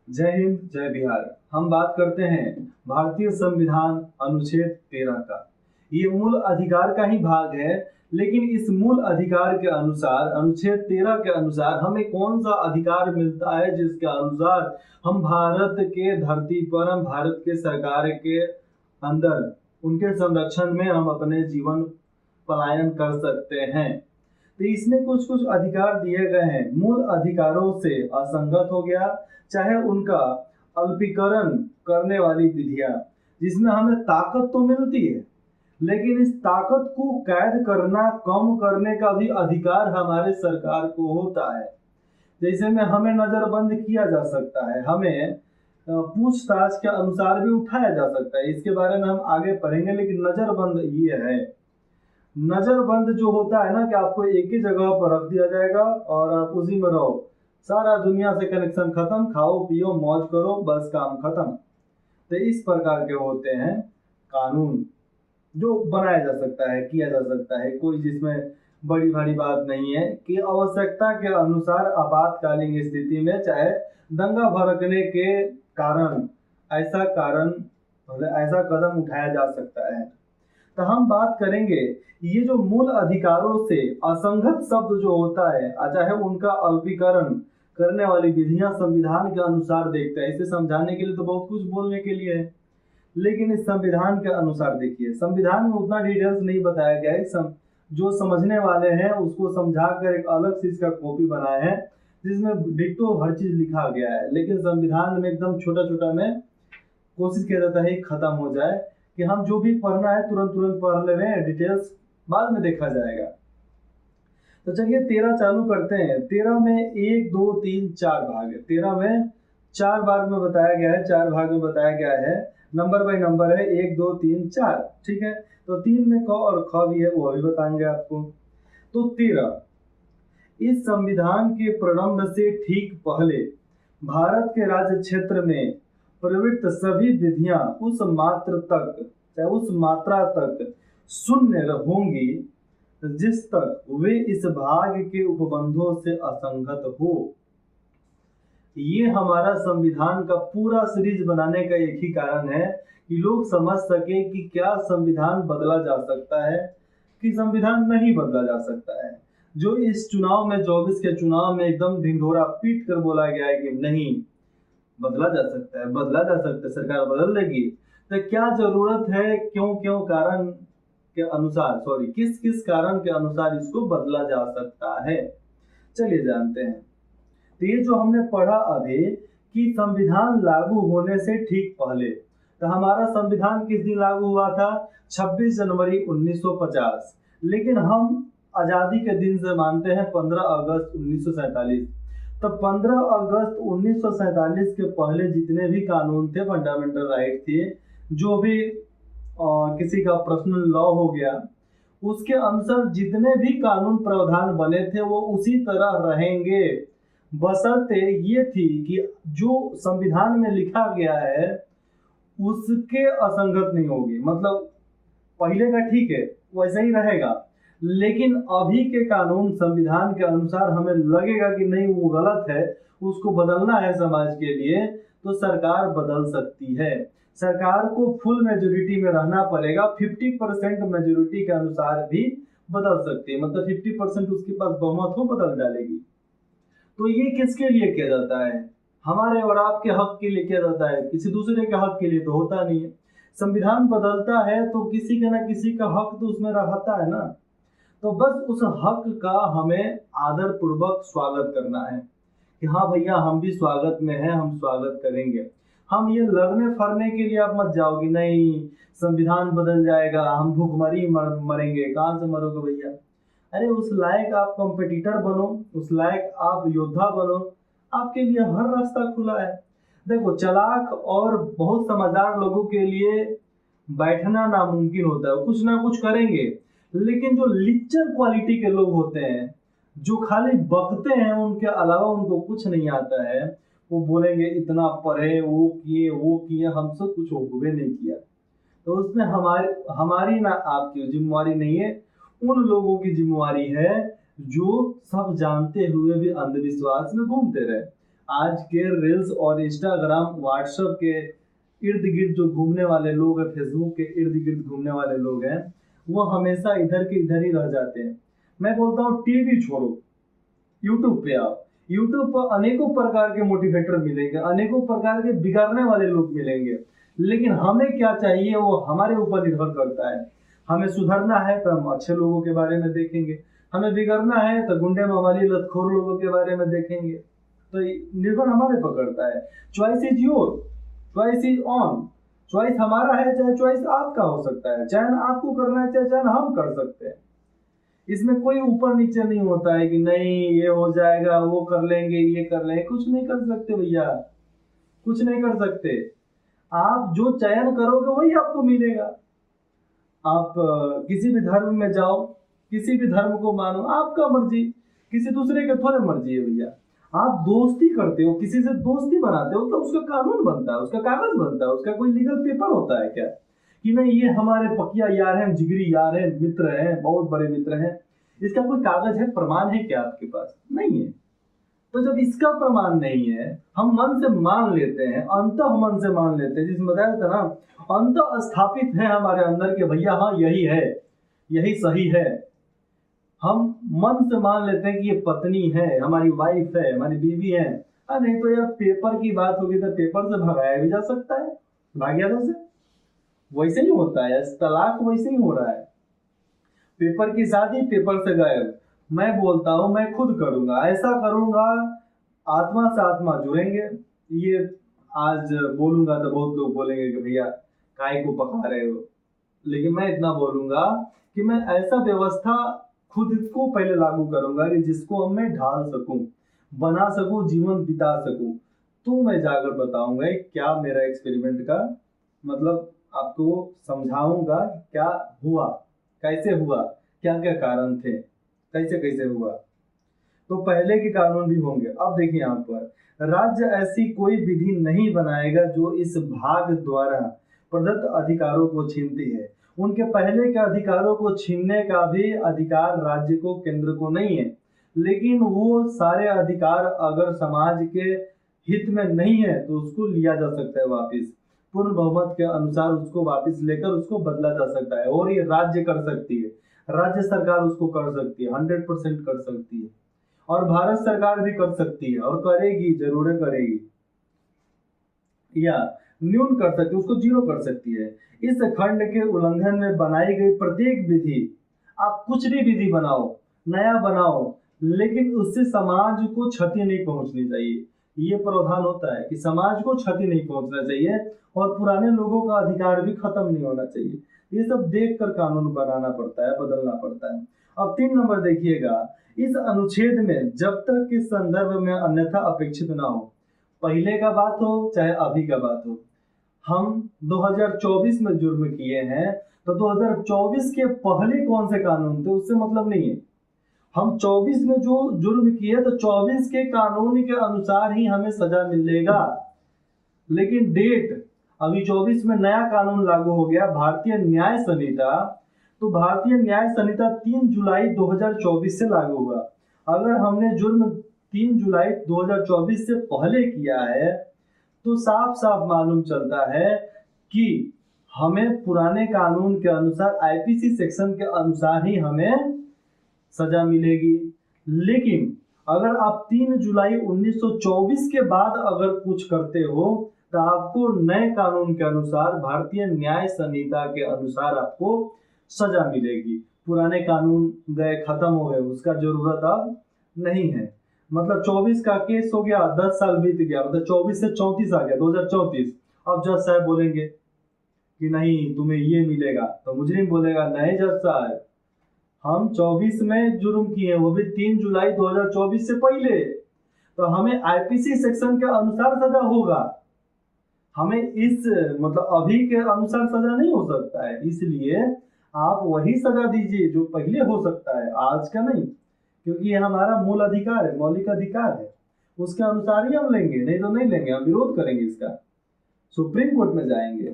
जय हिंद जय बिहार। हम बात करते हैं भारतीय संविधान अनुच्छेद 13 का। ये मूल अधिकार का ही भाग है, लेकिन इस मूल अधिकार के अनुसार अनुच्छेद 13 के अनुसार हमें कौन सा अधिकार मिलता है जिसके अनुसार हम भारत के धरती पर, हम भारत के सरकार के अंदर उनके संरक्षण में हम अपने जीवन पलायन कर सकते हैं। तो इसमें कुछ कुछ अधिकार दिए गए हैं। मूल अधिकारों से असंगत हो गया, चाहे उनका अल्पीकरण करने वाली विधियां, जिसमें हमें ताकत तो मिलती है, लेकिन इस ताकत को कैद करना, कम करने का भी अधिकार हमारे सरकार को होता है। जैसे में हमें नजरबंद किया जा सकता है, हमें पूछताछ के अनुसार भी उठाया जा सकता है। इसके बारे में हम आगे पढ़ेंगे, लेकिन नजरबंद ये है, नजरबंद जो होता है ना कि आपको एक ही जगह पर रख दिया जाएगा और आप उसी में रहो, सारा दुनिया से कनेक्शन खत्म, खाओ पियो मौज करो, बस काम खत्म। तो इस प्रकार के होते हैं कानून जो बनाया जा सकता है, किया जा सकता है, कोई जिसमें बड़ी भारी बात नहीं है कि आवश्यकता के अनुसार आपातकालीन स्थिति में, चाहे दंगा भड़कने के कारण ऐसा कदम उठाया जा सकता है। तो हम बात करेंगे ये जो मूल अधिकारों से असंगत शब्द जो होता है, चाहे उनका अल्पीकरण करने वाली विधियां संविधान के अनुसार देखते हैं। इसे समझाने के लिए तो बहुत कुछ बोलने के लिए है, लेकिन इस संविधान के अनुसार देखिए, संविधान में उतना डिटेल्स नहीं बताया गया है। जो समझने वाले हैं उसको समझा कर एक अलग से इसका कॉपी बनाए हैं, जिसमें डिट्टो हर चीज लिखा गया है, लेकिन संविधान में एकदम छोटा छोटा में कोशिश किया जाता है खत्म हो जाए, कि हम जो भी पढ़ना है तुरंत तुरंत पढ़ ले रहे हैं, डिटेल्स बाद में देखा जाएगा। तो चलिए 13 चालू करते हैं। 13 में 1 2 3 4 भाग है। 13 में 4 भाग में बताया गया है, 4 भाग में बताया गया है, नंबर बाय नंबर है 1 2 3 4। ठीक है, तो 3 में क और ख भी है, वो भी बताएंगे आपको। तो 13, इस संविधान के प्रारंभ से ठीक पहले भारत के राज्य क्षेत्र में प्रवृत्त सभी विधियां उस मात्रा तक शून्य होंगी जिस तक वे इस भाग के उपबंधों से असंगत हो। ये हमारा संविधान का पूरा सीरीज बनाने का एक ही कारण है कि लोग समझ सके कि क्या संविधान बदला जा सकता है कि संविधान नहीं बदला जा सकता है। जो इस चुनाव में 24 के चुनाव में एकदम ढिंढोरा पीट कर बोला गया है कि नहीं बदला जा सकता है, बदला जा सकता है, सरकार बदल देगी, तो क्या जरूरत है, क्यों कारण के अनुसार, किस किस कारण के अनुसार इसको बदला जा सकता है, चलिए जानते हैं। तो ये जो हमने पढ़ा अभी कि संविधान लागू होने से ठीक पहले, तो हमारा संविधान किस दिन लागू हुआ था? 26 जनवरी 1950, लेकिन हम आजादी के दिन से मानते हैं 15 अगस्त 1947। तो 15 अगस्त 1947 के पहले जितने भी कानून थे, फंडामेंटल राइट थे, जो भी किसी का पर्सनल लॉ हो गया, उसके अनुसार जितने भी कानून प्रावधान बने थे वो उसी तरह रहेंगे, बशर्ते ये थी कि जो संविधान में लिखा गया है उसके असंगत नहीं होगी। मतलब पहले का ठीक है वैसा ही रहेगा, लेकिन अभी के कानून संविधान के अनुसार हमें लगेगा कि नहीं वो गलत है, उसको बदलना है समाज के लिए, तो सरकार बदल सकती है। सरकार को फुल मेजोरिटी में रहना पड़ेगा, 50% मेजोरिटी के अनुसार भी बदल सकती है। मतलब 50% उसके पास बहुमत हो, बदल डालेगी। तो ये किसके लिए किया जाता है? हमारे और आपके हक के लिए किया जाता है, किसी दूसरे के हक के लिए तो होता नहीं है। संविधान बदलता है तो किसी का ना किसी का हक तो उसमें रहता है ना, तो बस उस हक का हमें आदर पूर्वक स्वागत करना है कि हाँ भैया हम भी स्वागत में हैं, हम स्वागत करेंगे। हम ये लड़ने फरने के लिए आप मत जाओगे, नहीं संविधान बदल जाएगा, हम भूखमरी मरेंगे। कहाँ से मरोगे भैया? अरे उस लायक आप कॉम्पिटिटर बनो, उस लायक आप योद्धा बनो, आपके लिए हर रास्ता खुला है। देखो चालाक और बहुत समझदार लोगों के लिए बैठना नामुमकिन होता है, कुछ ना कुछ करेंगे, लेकिन जो लिच्चर क्वालिटी के लोग होते हैं, जो खाली बकते हैं, उनके अलावा उनको कुछ नहीं आता है, वो बोलेंगे इतना पढ़े, वो किए, हमसे कुछ हुए नहीं किया। तो उसमें हमारी ना आपकी जिम्मेवारी नहीं है, उन लोगों की जिम्मेवारी है जो सब जानते हुए भी अंधविश्वास में घूमते रहे। आज के रील्स और इंस्टाग्राम व्हाट्सएप के इर्द गिर्द जो घूमने वाले लोग हैं, फेसबुक के इर्द गिर्द घूमने वाले लोग हैं, वो हमेशा इधर के इधर ही रह जाते हैं। मैं बोलता हूँ टीवी छोड़ो, यूट्यूब पे आओ। यूट्यूब पर अनेकों प्रकार के मोटिवेटर मिलेंगे, अनेकों प्रकार के बिगाड़ने वाले लोग मिलेंगे, लेकिन हमें क्या चाहिए वो हमारे ऊपर निर्भर करता है। हमें सुधरना है तो हम अच्छे लोगों के बारे में देखेंगे, हमें बिगड़ना है तो गुंडे मावाली लतखोर लोगों के बारे में देखेंगे। तो निर्भर हमारे पर करता है। Choice is your, choice is on. Choice हमारा है, चाहे चॉइस आपका हो सकता है, चयन आपको करना है चाहे चयन हम कर सकते हैं। इसमें कोई ऊपर नीचे नहीं होता है कि नहीं ये हो जाएगा, वो कर लेंगे, ये कर लेंगे। कुछ नहीं कर सकते भैया, कुछ नहीं कर सकते। आप जो चयन करोगे वही आपको मिलेगा। आप किसी भी धर्म में जाओ, किसी भी धर्म को मानो, आपका मर्जी, किसी दूसरे के थोड़े मर्जी है भैया। आप दोस्ती करते हो, किसी से दोस्ती बनाते हो तो उसका कानून बनता है, उसका कागज बनता है, उसका कोई लीगल पेपर होता है क्या कि नहीं ये हमारे पकिया यार हैं, जिगरी यार हैं, मित्र हैं, बहुत बड़े मित्र हैं। इसका कोई कागज है, प्रमाण है क्या आपके पास? नहीं है। तो जब इसका प्रमाण नहीं है, हम मन से मान लेते हैं, अंतः मन से मान लेते हैं, जिसमें बताया था ना, अंतः स्थापित है हमारे अंदर के भैया हाँ यही है, यही सही है। हम मन से मान लेते हैं कि ये पत्नी है, हमारी वाइफ है, हमारी बीवी है। नहीं तो यार पेपर की बात होगी तो पेपर से भगाया भी जा सकता है, भाग्यता से। वैसे ही होता है, तलाक वैसे ही हो रहा है। पेपर की शादी, पेपर से गायब। मैं बोलता हूँ मैं खुद करूंगा, ऐसा करूंगा, आत्मा से आत्मा जुड़ेंगे। ये आज बोलूंगा तो बहुत लोग बोलेंगे कि भैया काय को पका रहे हो, लेकिन मैं इतना बोलूंगा कि मैं ऐसा व्यवस्था खुद को पहले लागू करूंगा कि जिसको मैं ढाल सकूं, बना सकूं, जीवन बिता सकूं। तो मैं जाकर बताऊंगा क्या मेरा एक्सपेरिमेंट का मतलब आपको समझाऊंगा क्या हुआ, कैसे हुआ, क्या क्या कारण थे, कैसे कैसे हुआ। तो पहले के कानून भी होंगे। अब देखिए यहाँ पर, राज्य ऐसी कोई विधि नहीं बनाएगा जो इस भाग द्वारा प्रदत्त अधिकारों को छीनती है। उनके पहले के अधिकारों को छीनने का भी अधिकार राज्य को, केंद्र को नहीं है, लेकिन वो सारे अधिकार अगर समाज के हित में नहीं है तो उसको लिया जा सकता है वापिस, पूर्ण बहुमत के अनुसार उसको वापिस लेकर उसको बदला जा सकता है। और ये राज्य कर सकती है, राज्य सरकार उसको कर सकती है, 100% कर सकती है, और भारत सरकार भी कर सकती है और करेगी, जरूर करेगी, या न्यून कर सकती है, उसको 0 कर सकती है। इस खंड के उल्लंघन में बनाई गई प्रत्येक विधि, आप कुछ भी विधि बनाओ, नया बनाओ, लेकिन उससे समाज को क्षति नहीं पहुंचनी चाहिए। ये प्रावधान होता है कि समाज को क्षति नहीं पहुंचना चाहिए और पुराने लोगों का अधिकार भी खत्म नहीं होना चाहिए। ये सब देख कर कानून बनाना पड़ता है, बदलना पड़ता है। अब 3 नंबर देखिएगा, इस अनुच्छेद में जब तक इस संदर्भ में अन्यथा अपेक्षित ना हो, पहले का बात हो चाहे अभी का बात हो, हम 2024 में जुर्म किए हैं तो 2024 के पहले कौन से कानून थे उससे मतलब नहीं है। हम 24 में जो जुर्म किए तो 24 के कानून के अनुसार ही हमें सजा मिलेगा। लेकिन डेट अभी 24 में नया कानून लागू हो गया, भारतीय न्याय संहिता। तो भारतीय न्याय संहिता 3 जुलाई 2024 से लागू हुआ। अगर हमने जुर्म 3 जुलाई 2024 से पहले किया है तो साफ साफ मालूम चलता है कि हमें पुराने कानून के अनुसार, आईपीसी सेक्शन के अनुसार ही हमें सजा मिलेगी। लेकिन अगर आप 3 जुलाई 1924 के बाद अगर कुछ करते हो तो आपको नए कानून के अनुसार, भारतीय न्याय संहिता के अनुसार आपको सजा मिलेगी। पुराने कानून गए, खत्म हो गए, उसका जरूरत अब नहीं है। मतलब 24 का केस हो गया, 10 साल बीत गया, मतलब 24 से 34 आ गया, 2034। अब जज साहब बोलेंगे कि नहीं तुम्हें ये मिलेगा, तो मुजरिम बोलेगा नहीं जज साहब, हम 24 में जुर्म किए, वो भी 3 जुलाई 2024 से पहले, तो हमें आईपीसी सेक्शन के अनुसार सजा होगा, हमें इस मतलब अभी के अनुसार सजा नहीं हो सकता है। इसलिए आप वही सजा दीजिए जो पहले हो सकता है, आज का नहीं, क्योंकि ये हमारा मूल अधिकार है, मौलिक अधिकार है, उसके अनुसार ही हम लेंगे, नहीं तो नहीं लेंगे, हम विरोध करेंगे इसका, सुप्रीम कोर्ट में जाएंगे।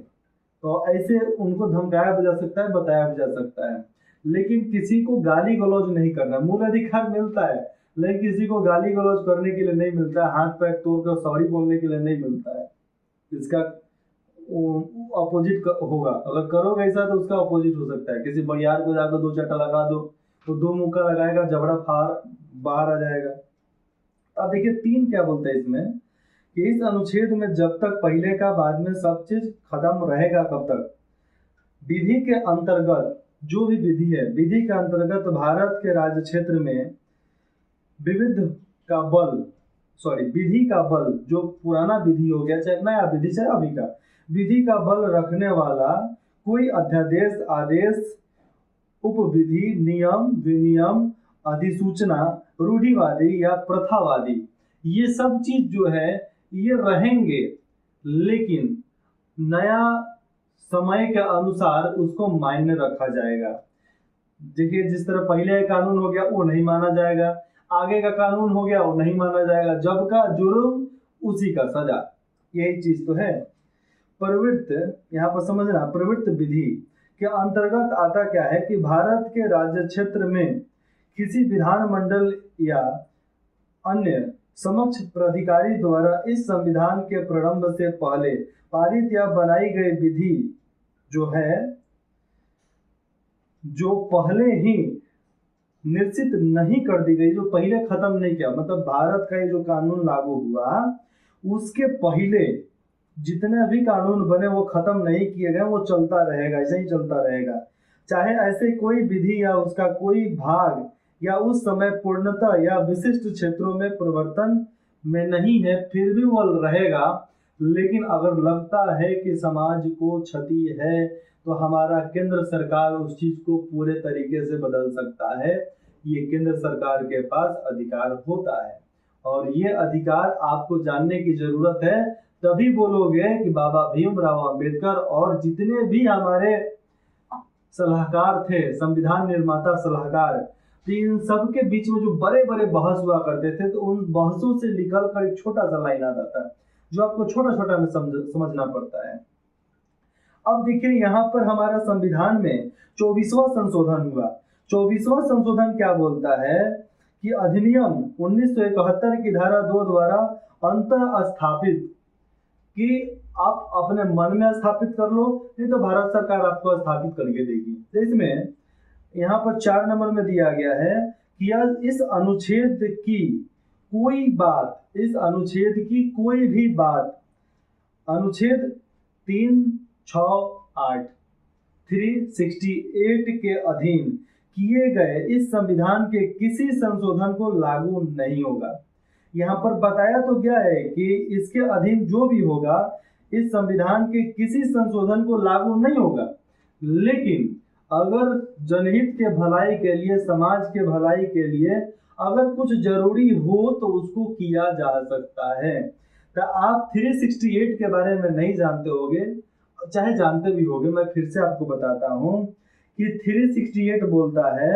तो ऐसे उनको धमकाया भी जा सकता है, बताया भी जा सकता है, लेकिन किसी को गाली गलौज नहीं करना। मूल अधिकार मिलता है लेकिन किसी को गाली गलौज करने के लिए नहीं मिलता है, हाथ पैर तोड़ कर सॉरी बोलने के लिए नहीं मिलता है। इसका अपोजिट होगा, अगर करोगे ऐसा तो उसका अपोजिट हो सकता है। किसी बड़ियार को जाकर दो चट्टा लगा दो तो दो मुक्का लगाएगा, जबड़ा फाड़ बाहर आ जाएगा। अब देखिए 3 क्या बोलते हैं इसमें कि इस अनुच्छेद में जब तक पहले का बाद में सब चीज खत्म रहेगा, कब तक विधि के अंतर्गत जो भी विधि है, विधि के अंतर्गत भारत के राज्य क्षेत्र में विविध का बल विधि का बल, जो पुराना विधि हो गया चाहे नया विधि चाहे अभी का विधि का बल रखने वाला कोई अध्यादेश, आदेश, उपविधि, नियम, विनियम, अधिसूचना, रूढ़िवादी या प्रथावादी, ये सब चीज जो है ये रहेंगे, लेकिन नया समय के अनुसार उसको मायने रखा जाएगा। देखिए जिस तरह पहले कानून हो गया वो नहीं माना जाएगा, आगे का कानून हो गया वो नहीं माना जाएगा, जब का जुर्म उसी का सजा, यही चीज तो है। प्रवृत्त, यहाँ पर समझना, प्रवृत्त विधि के अंतर्गत आता क्या है कि भारत के राज्य क्षेत्र में किसी विधानमंडल या अन्य समक्ष प्राधिकारी द्वारा इस संविधान के प्रारंभ से पहले पारित या बनाई गई विधि जो है, जो पहले ही निश्चित नहीं कर दी गई, जो पहले खत्म नहीं किया, मतलब भारत का ये जो कानून लागू हुआ उसके पहले जितने भी कानून बने वो खत्म नहीं किए गए, वो चलता रहेगा, ऐसे ही चलता रहेगा। चाहे ऐसे कोई विधि या उसका कोई भाग या उस समय पूर्णतः या विशिष्ट क्षेत्रों में परिवर्तन में नहीं है, फिर भी वो रहेगा। लेकिन अगर लगता है कि समाज को क्षति है तो हमारा केंद्र सरकार उस चीज को पूरे तरीके से बदल सकता है। ये केंद्र सरकार के पास अधिकार होता है और ये अधिकार आपको जानने की जरूरत है, तभी बोलोगे कि बाबा भीमराव अंबेडकर और जितने भी हमारे सलाहकार थे, संविधान निर्माता सलाहकार, तो इन सब के बीच में जो बड़े बड़े बहस हुआ करते थे, तो उन बहसों से निकल कर एक छोटा सा लाइन आता था जो आपको छोटा छोटा में समझना पड़ता है। अब देखिए यहाँ पर हमारा संविधान में 24वां संशोधन हुआ। 24वां संशोधन क्या बोलता है कि अधिनियम 1971 की धारा 2 द्वारा अंतर स्थापित कि आप अपने मन में स्थापित कर लो, नहीं तो भारत सरकार आपको स्थापित करके देगी। तो इसमें यहाँ पर 4 नंबर में दिया गया है कि इस अनुच्छेद की कोई बात, इस अनुच्छेद की कोई भी बात अनुच्छेद 368 368 के अधीन किए गए इस संविधान के किसी संशोधन को लागू नहीं होगा। यहाँ पर बताया तो क्या है कि इसके अधीन जो भी होगा इस संविधान के किसी संशोधन को लागू नहीं होगा, लेकिन अगर जनहित के भलाई के लिए, समाज के भलाई के लिए अगर कुछ जरूरी हो तो उसको किया जा सकता है। तो आप 368 के बारे में नहीं जानते होगे, चाहे जानते भी होगे, मैं फिर से आपको बताता हूँ कि 368 बोलता है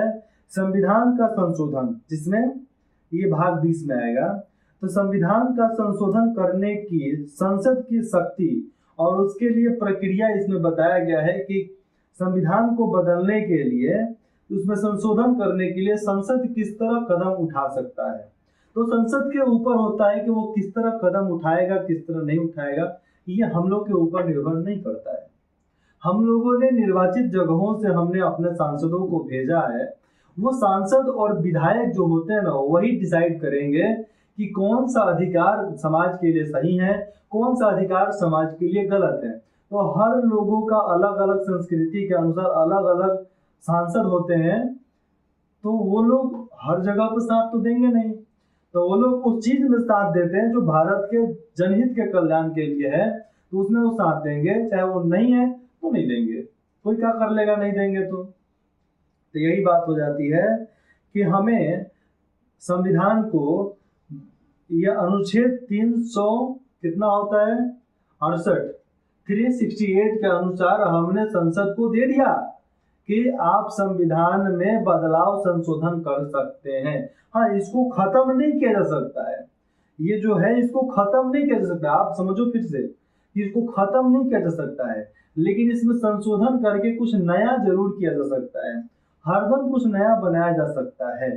संविधान का संशोधन, जिसमें ये भाग 20 में आएगा। तो संविधान का संशोधन करने की संसद की शक्ति और उसके लिए प्रक्रिया इसमें बताया गया है कि संविधान को बदलने के लिए, उसमें संशोधन करने के लिए संसद किस तरह कदम उठा सकता है। तो संसद के ऊपर होता है कि वो किस तरह कदम उठाएगा, किस तरह नहीं उठाएगा, ये हम लोग के ऊपर निर्भर नहीं करता है। हम लोगों ने निर्वाचित जगहों से हमने अपने सांसदों को भेजा है, वो सांसद और विधायक जो होते हैं ना, वही डिसाइड करेंगे कि कौन सा अधिकार समाज के लिए सही है, कौन सा अधिकार समाज के लिए गलत है। तो हर लोगों का अलग अलग संस्कृति के अनुसार अलग अलग सांसद होते हैं, तो वो लोग हर जगह पर साथ तो देंगे नहीं, तो वो लोग उस चीज में साथ देते हैं जो भारत के जनहित के कल्याण के लिए है, तो उसमें वो साथ देंगे। चाहे वो नहीं है तो नहीं देंगे, कोई क्या कर लेगा नहीं देंगे तो यही बात हो जाती है कि हमें संविधान को यह अनुच्छेद 300 कितना होता है 68 368 के अनुसार हमने संसद को दे दिया कि आप संविधान में बदलाव संशोधन कर सकते हैं। हाँ, इसको खत्म नहीं किया जा सकता है, ये जो है इसको खत्म नहीं किया जा सकता। आप समझो फिर से, इसको खत्म नहीं किया जा सकता है, लेकिन इसमें संशोधन करके कुछ नया जरूर किया जा सकता है, हरदम कुछ नया बनाया जा सकता है।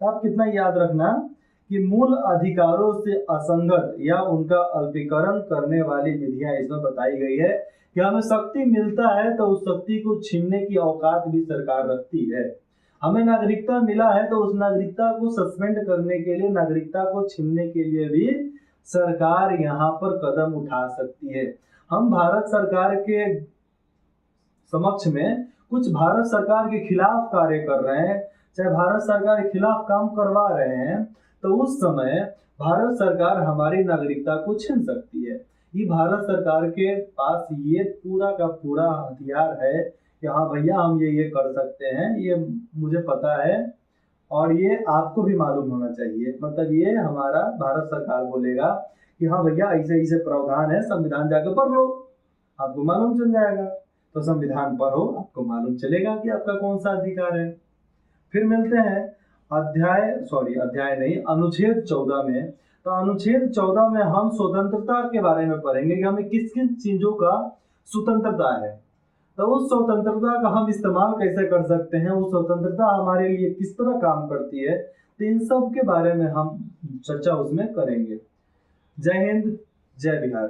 आप कितना याद रखना कि मूल अधिकारों से असंगत या उनका अल्पीकरण करने वाली विधियां इसमें बताई गई है कि हमें शक्ति मिलता है तो उस शक्ति को छीनने की औकात भी सरकार रखती है। हमें नागरिकता मिला है तो उस नागरिकता को सस्पेंड करने के लिए, नागरिकता को छीनने के लिए भी सरकार यहाँ पर कदम उठा सकती है। हम भारत सरकार के समक्ष में कुछ भारत सरकार के खिलाफ कार्य कर रहे हैं, चाहे भारत सरकार के खिलाफ काम करवा रहे हैं, तो उस समय भारत सरकार हमारी नागरिकता को छीन सकती है। ये भारत सरकार के पास ये पूरा का पूरा हथियार है कि हाँ भैया हम ये कर सकते हैं, ये मुझे पता है और ये आपको भी मालूम होना चाहिए। मतलब ये हमारा भारत सरकार बोलेगा कि हाँ भैया ऐसे ऐसे प्रावधान है, संविधान जाकर पढ़ लो, आपको मालूम चल जाएगा। तो संविधान पढ़ो, आपको मालूम चलेगा कि आपका कौन सा अधिकार है। फिर मिलते हैं अनुच्छेद 14 में। तो अनुच्छेद 14 में हम स्वतंत्रता के बारे में पढ़ेंगे कि हमें किस किस चीजों का स्वतंत्रता है, तो उस स्वतंत्रता का हम इस्तेमाल कैसे कर सकते हैं, वो स्वतंत्रता हमारे लिए किस तरह काम करती है, तो इन सब के बारे में हम चर्चा उसमें करेंगे। जय हिंद, जय बिहार।